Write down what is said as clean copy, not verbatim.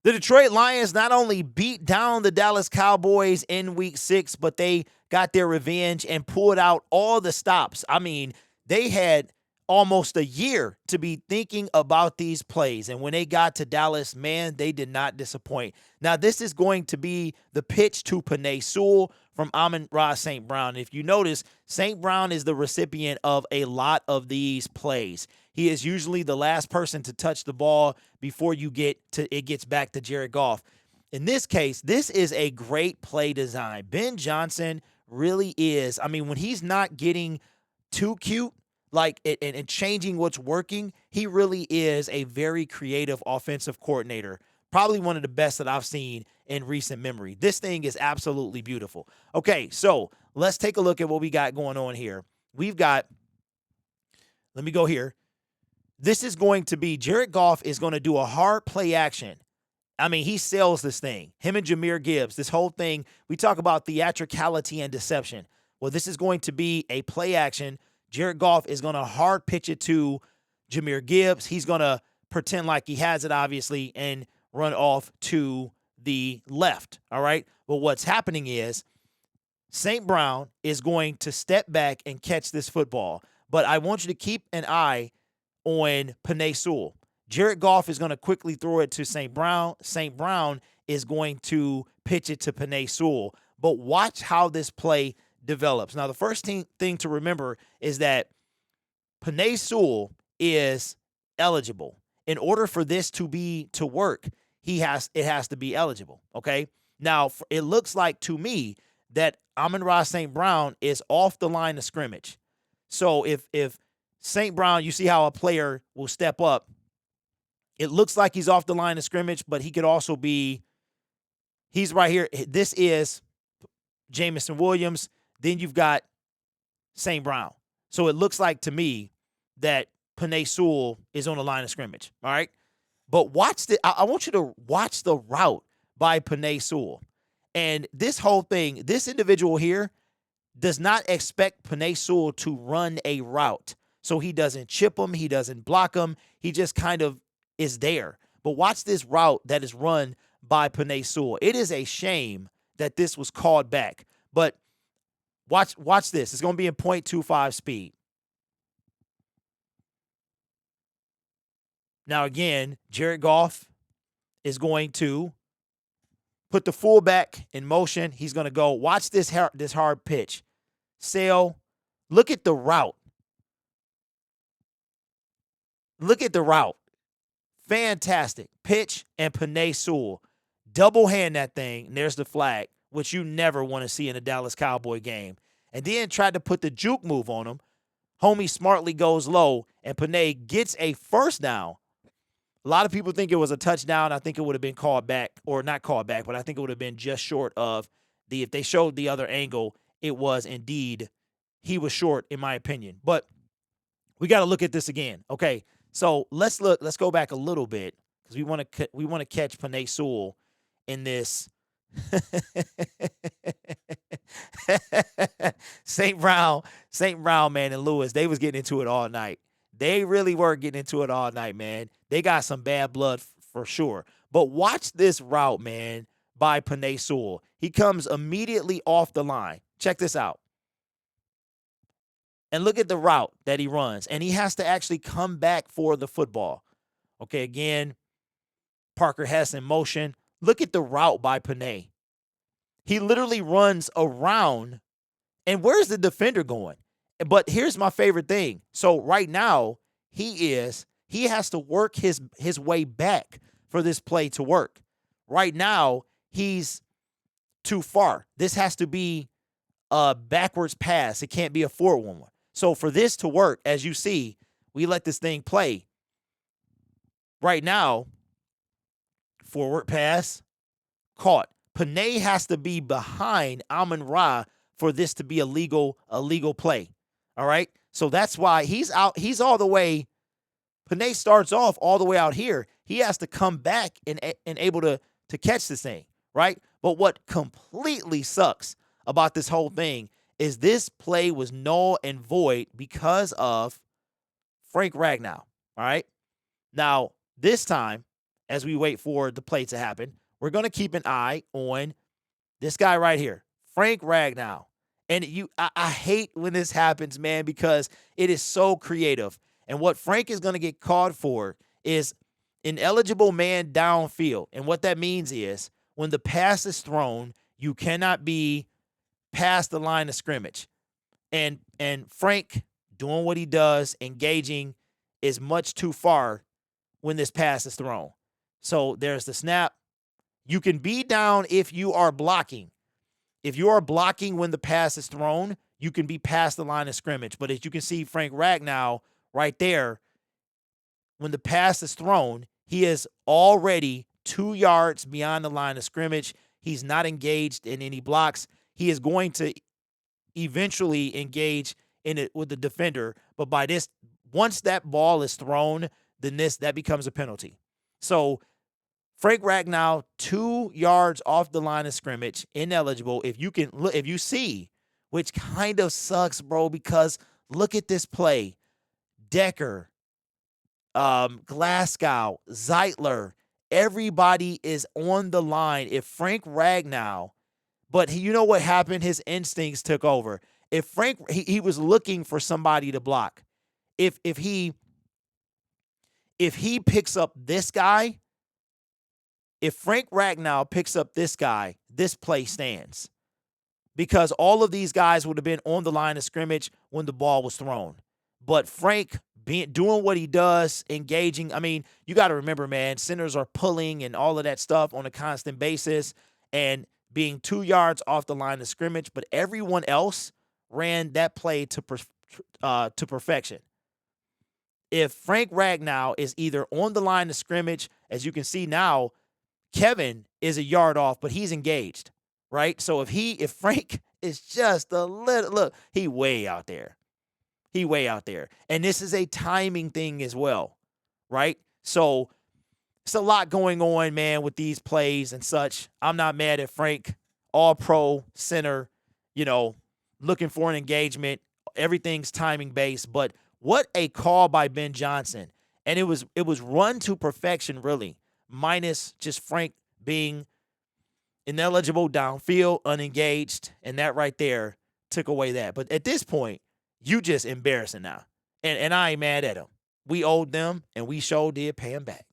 The Detroit Lions not only beat down the Dallas Cowboys in week 6, but they got their revenge and pulled out all the stops. I mean, they had almost a year to be thinking about these plays. And when they got to Dallas, man, they did not disappoint. Now, this is going to be the pitch to Penei Sewell from Amon-Ra St. Brown. If you notice, St. Brown is the recipient of a lot of these plays. He is usually the last person to touch the ball before it gets back to Jared Goff. In this case, this is a great play design. Ben Johnson really is. I mean, when he's not getting too cute, like and changing what's working, he really is a very creative offensive coordinator. Probably one of the best that I've seen in recent memory. This thing is absolutely beautiful. Okay, so let's take a look at what we got going on here. We've got, let me go here. This is going to be, Jared Goff is going to do a hard play action. I mean, he sells this thing. Him and Jahmyr Gibbs, this whole thing, we talk about theatricality and deception. Well, this is going to be a play action. Jared Goff is going to hard pitch it to Jahmyr Gibbs. He's going to pretend like he has it, obviously, and run off to the left, all right? But what's happening is St. Brown is going to step back and catch this football. But I want you to keep an eye on Penei Sewell. Jared Goff is going to quickly throw it to St. Brown. St. Brown is going to pitch it to Penei Sewell. But watch how this play develops. Now, the first thing to remember is that Penei Sewell is eligible. In order for this to work, it has to be eligible. Okay. Now, it looks like to me that Amon-Ra St. Brown is off the line of scrimmage. So if St. Brown, you see how a player will step up. It looks like he's off the line of scrimmage, but he could also be, he's right here. This is Jameson Williams. Then you've got St. Brown. So it looks like to me that Penei Sewell is on the line of scrimmage. All right. But I want you to watch the route by Penei Sewell. And this whole thing, this individual here does not expect Penei Sewell to run a route. So he doesn't chip him. He doesn't block him. He just kind of is there. But watch this route that is run by Penei Sewell. It is a shame that this was called back. But watch this. It's going to be in 0.25 speed. Now, again, Jared Goff is going to put the fullback in motion. He's going to go. Watch this hard pitch. Sale, look at the route. Look at the route. Fantastic. Pitch and Penei Sewell. Double hand that thing. And there's the flag, which you never want to see in a Dallas Cowboy game. And then tried to put the juke move on him. Homie smartly goes low, and Penei gets a first down. A lot of people think it was a touchdown. I think it would have been called back, or not called back, but I think it would have been just short of if they showed the other angle, it was indeed, he was short, in my opinion. But we got to look at this again. Okay, so let's go back a little bit because we want to catch Penei Sewell in this. St. Brown, man, and Lewis, they was getting into it all night. They really were getting into it all night, man. They got some bad blood for sure. But watch this route, man, by Penei Sewell. He comes immediately off the line. Check this out. And look at the route that he runs. And he has to actually come back for the football. Okay, again, Parker Hess in motion. Look at the route by Penei. He literally runs around. And where's the defender going? But here's my favorite thing. So right now, he has to work his way back for this play to work. Right now, he's too far. This has to be a backwards pass. It can't be a forward one. So for this to work, as you see, we let this thing play. Right now, forward pass, caught. Penei has to be behind Amon-Ra for this to be a legal play. All right. So that's why he's out. He's all the way. Penei starts off all the way out here. He has to come back and able to catch this thing. Right. But what completely sucks about this whole thing is this play was null and void because of Frank Ragnow. All right. Now, this time, as we wait for the play to happen, we're going to keep an eye on this guy right here, Frank Ragnow. And I hate when this happens, man, because it is so creative. And what Frank is going to get called for is an eligible man downfield. And what that means is when the pass is thrown, you cannot be past the line of scrimmage. And Frank doing what he does, engaging, is much too far when this pass is thrown. So there's the snap. You can be down if you are blocking. If you are blocking when the pass is thrown, you can be past the line of scrimmage. But as you can see, Frank Ragnow right there, when the pass is thrown, he is already 2 yards beyond the line of scrimmage. He's not engaged in any blocks. He is going to eventually engage in it with the defender. But by this, once that ball is thrown, then that becomes a penalty. So Frank Ragnow, 2 yards off the line of scrimmage, ineligible. If you see, which kind of sucks, bro, because look at this play. Decker, Glasgow, Zeitler, everybody is on the line. If Frank Ragnow, but you know what happened? His instincts took over. If Frank, he was looking for somebody to block. If he picks up this guy, if Frank Ragnow picks up this guy, this play stands. Because all of these guys would have been on the line of scrimmage when the ball was thrown. But Frank doing what he does, engaging. I mean, you got to remember, man, centers are pulling and all of that stuff on a constant basis and being 2 yards off the line of scrimmage. But everyone else ran that play to perfection. If Frank Ragnow is either on the line of scrimmage, as you can see now, Kevin is a yard off, but he's engaged, right? So if Frank is just a little, look, he way out there. He way out there. And this is a timing thing as well, right? So it's a lot going on, man, with these plays and such. I'm not mad at Frank, all-pro center, looking for an engagement. Everything's timing based, but what a call by Ben Johnson. And it was run to perfection, really, minus just Frank being ineligible downfield, unengaged, and that right there took away that. But at this point, you just embarrassing now. And I ain't mad at him. We owed them, and we sure did pay him back.